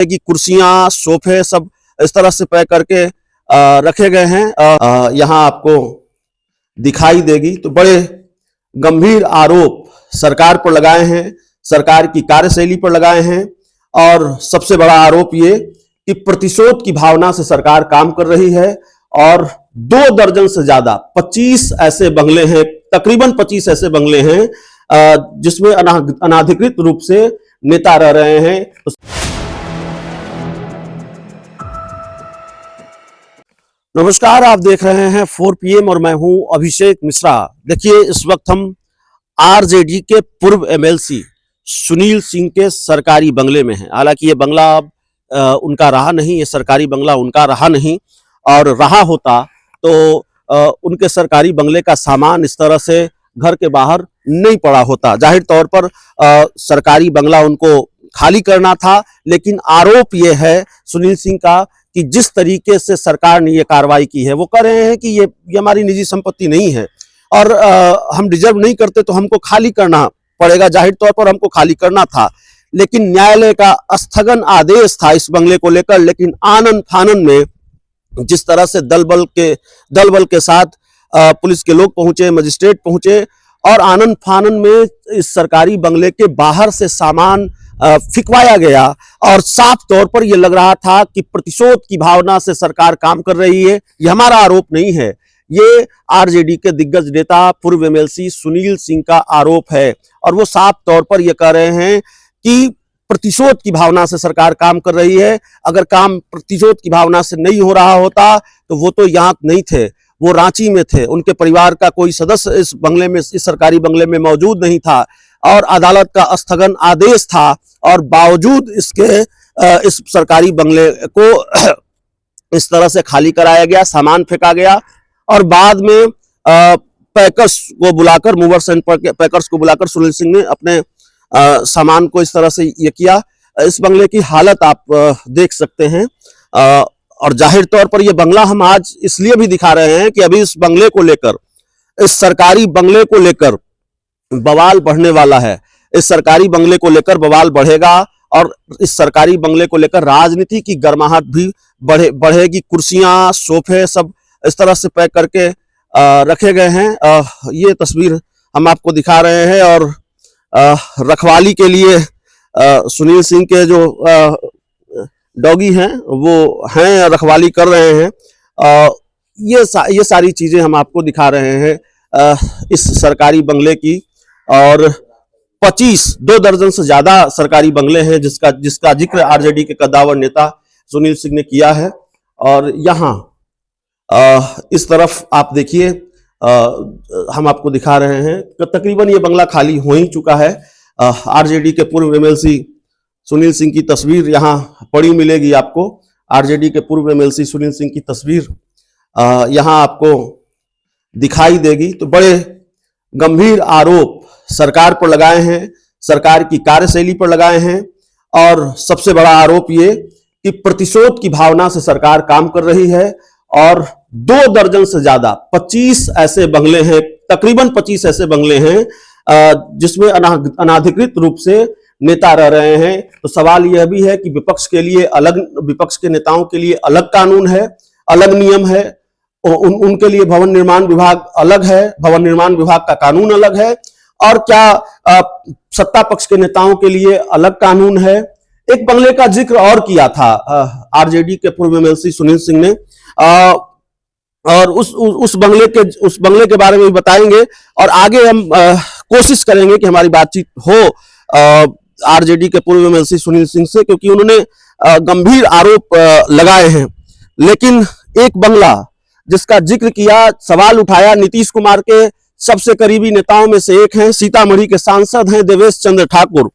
की कुर्सियां सोफे सब इस तरह से पैक करके रखे गए हैं। यहाँ आपको दिखाई देगी। तो बड़े गंभीर आरोप सरकार पर लगाए हैं, सरकार की कार्यशैली पर लगाए हैं। और सबसे बड़ा आरोप ये कि प्रतिशोध की भावना से सरकार काम कर रही है। और 2 दर्जन से ज्यादा 25 ऐसे बंगले हैं, तकरीबन 25 ऐसे बंगले हैं जिसमें अनाधिकृत रूप से नेता रह रहे हैं। नमस्कार, आप देख रहे हैं 4 PM और मैं हूं अभिषेक मिश्रा। देखिए, इस वक्त हम आरजेडी के पूर्व MLC सुनील सिंह के सरकारी बंगले में हैं। हालांकि ये बंगला अब उनका रहा नहीं, ये सरकारी बंगला उनका रहा नहीं। और रहा होता तो उनके सरकारी बंगले का सामान इस तरह से घर के बाहर नहीं पड़ा होता। जाहिर तौर पर सरकारी बंगला उनको खाली करना था। लेकिन आरोप ये है सुनील सिंह का कि जिस तरीके से सरकार ने ये कार्रवाई की है, वो कह रहे हैं कि ये हमारी निजी संपत्ति नहीं है और हम डिजर्व नहीं करते तो हमको खाली करना पड़ेगा। जाहिर तौर पर हमको खाली करना था, लेकिन न्यायालय का स्थगन आदेश था इस बंगले को लेकर। लेकिन आनन फानन में जिस तरह से दल बल के साथ पुलिस के लोग पहुंचे, मजिस्ट्रेट पहुंचे और आनन फानन में इस सरकारी बंगले के बाहर से सामान फिकवाया गया। और साफ तौर पर यह लग रहा था कि प्रतिशोध की भावना से सरकार काम कर रही है। यह हमारा आरोप नहीं है, ये आरजेडी के दिग्गज नेता पूर्व MLC सुनील सिंह का आरोप है। और वो साफ तौर पर यह कह रहे हैं कि प्रतिशोध की भावना से सरकार काम कर रही है। अगर काम प्रतिशोध की भावना से नहीं हो रहा होता तो वो तो यहाँ नहीं थे, वो रांची में थे। उनके परिवार का कोई सदस्य इस बंगले में, इस सरकारी बंगले में मौजूद नहीं था और अदालत का स्थगन आदेश था। और बावजूद इसके इस सरकारी बंगले को इस तरह से खाली कराया गया, सामान फेंका गया। और बाद में पैकर्स को बुलाकर, मूवर्स एंड पैकर्स को बुलाकर सुनील सिंह ने अपने सामान को इस तरह से ये किया। इस बंगले की हालत आप देख सकते हैं। और जाहिर तौर पर यह बंगला हम आज इसलिए भी दिखा रहे हैं कि अभी इस बंगले को लेकर, इस सरकारी बंगले को लेकर बवाल बढ़ने वाला है। इस सरकारी बंगले को लेकर बवाल बढ़ेगा और इस सरकारी बंगले को लेकर राजनीति की गर्माहट भी बढ़ेगी। कुर्सियां सोफे सब इस तरह से पैक करके रखे गए हैं। ये तस्वीर हम आपको दिखा रहे हैं। और रखवाली के लिए सुनील सिंह के जो डॉगी हैं वो हैं, रखवाली कर रहे हैं। ये सारी चीजें हम आपको दिखा रहे हैं इस सरकारी बंगले की। और 2 दर्जन से ज्यादा सरकारी बंगले हैं जिसका जिक्र आरजेडी के कद्दावर नेता सुनील सिंह ने किया है। और यहाँ इस तरफ आप देखिए, हम आपको दिखा रहे हैं कि तकरीबन ये बंगला खाली हो ही चुका है। आरजेडी के पूर्व MLC सुनील सिंह की तस्वीर यहाँ पड़ी मिलेगी आपको। आरजेडी के पूर्व MLC सुनील सिंह की तस्वीर यहाँ आपको दिखाई देगी। तो बड़े गंभीर आरोप सरकार पर लगाए हैं, सरकार की कार्यशैली पर लगाए हैं। और सबसे बड़ा आरोप ये कि प्रतिशोध की भावना से सरकार काम कर रही है। और 2 दर्जन से ज्यादा 25 ऐसे बंगले हैं, तकरीबन 25 ऐसे बंगले हैं जिसमें अनाधिकृत रूप से नेता रह रहे हैं। तो सवाल यह भी है कि विपक्ष के नेताओं के लिए अलग कानून है, अलग नियम है। उनके लिए भवन निर्माण विभाग अलग है, भवन निर्माण विभाग का कानून अलग है। और क्या सत्ता पक्ष के नेताओं के लिए अलग कानून है। एक बंगले का जिक्र और किया था आरजेडी के पूर्व MLC सुनील सिंह ने। और उस बंगले के बारे में भी बताएंगे। और आगे हम कोशिश करेंगे कि हमारी बातचीत हो आरजेडी के पूर्व MLC सुनील सिंह से, क्योंकि उन्होंने गंभीर आरोप लगाए हैं। लेकिन एक बंगला जिसका जिक्र किया, सवाल उठाया, नीतीश कुमार के सबसे करीबी नेताओं में से एक हैं, सीतामढ़ी के सांसद हैं देवेश चंद्र ठाकुर,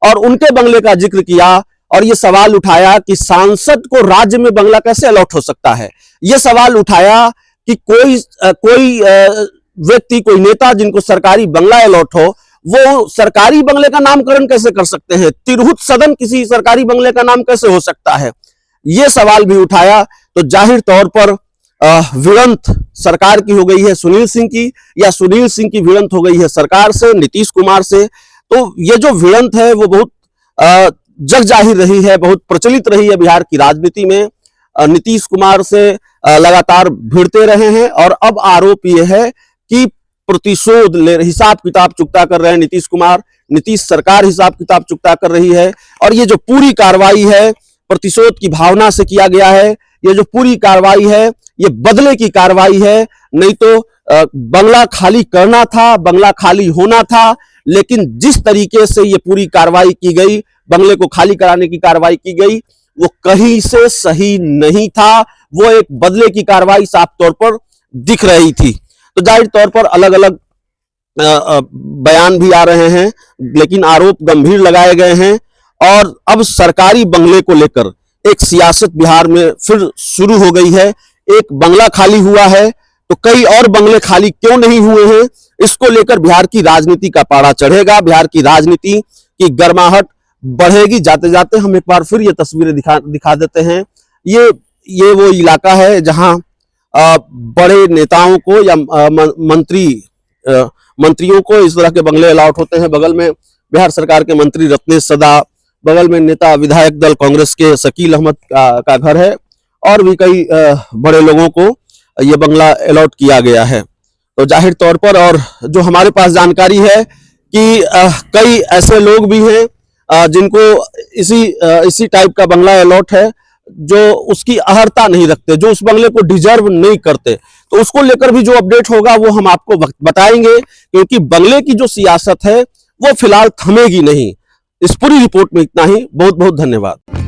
और उनके बंगले का जिक्र किया। और ये सवाल उठाया कि सांसद को राज्य में बंगला कैसे अलॉट हो सकता है। ये सवाल उठाया कि कोई व्यक्ति, कोई नेता जिनको सरकारी बंगला अलॉट हो, वो सरकारी बंगले का नामकरण कैसे कर सकते हैं। तिरहुत सदन किसी सरकारी बंगले का नाम कैसे हो सकता है, ये सवाल भी उठाया। तो जाहिर तौर पर भिड़ंत सरकार की हो गई है सुनील सिंह की, या सुनील सिंह की भिड़ंत हो गई है सरकार से, नीतीश कुमार से। तो ये जो भिड़ंत है वो बहुत जग जाहिर रही है, बहुत प्रचलित रही है बिहार की राजनीति में। नीतीश कुमार से लगातार भिड़ते रहे हैं और अब आरोप यह है कि प्रतिशोध ले हिसाब किताब चुकता कर रहे हैं नीतीश कुमार। नीतीश सरकार हिसाब किताब चुकता कर रही है और ये जो पूरी कार्रवाई है प्रतिशोध की भावना से किया गया है। ये जो पूरी कार्रवाई है ये बदले की कार्रवाई है। नहीं तो बंगला खाली करना था, बंगला खाली होना था, लेकिन जिस तरीके से ये पूरी कार्रवाई की गई, बंगले को खाली कराने की कार्रवाई की गई, वो कहीं से सही नहीं था। वो एक बदले की कार्रवाई साफ तौर पर दिख रही थी। तो जाहिर तौर पर अलग अलग बयान भी आ रहे हैं, लेकिन आरोप गंभीर लगाए गए हैं और अब सरकारी बंगले को लेकर एक सियासत बिहार में फिर शुरू हो गई है। एक बंगला खाली हुआ है तो कई और बंगले खाली क्यों नहीं हुए हैं, इसको लेकर बिहार की राजनीति का पारा चढ़ेगा। बिहार की राजनीति की गर्माहट बढ़ेगी। जाते जाते हम एक बार फिर ये तस्वीरें दिखा देते हैं। ये वो इलाका है जहां बड़े नेताओं को या मंत्रियों को इस तरह के बंगले अलॉट होते हैं। बगल में बिहार सरकार के मंत्री रत्नेश सदा, बगल में नेता विधायक दल कांग्रेस के शकील अहमद का घर है और भी कई बड़े लोगों को ये बंगला अलॉट किया गया है। तो जाहिर तौर पर और जो हमारे पास जानकारी है कि कई ऐसे लोग भी हैं जिनको इसी टाइप का बंगला अलॉट है, जो उसकी अहर्ता नहीं रखते, जो उस बंगले को डिजर्व नहीं करते। तो उसको लेकर भी जो अपडेट होगा वो हम आपको बताएंगे, क्योंकि बंगले की जो सियासत है वो फिलहाल थमेगी नहीं। इस पूरी रिपोर्ट में इतना ही। बहुत बहुत धन्यवाद।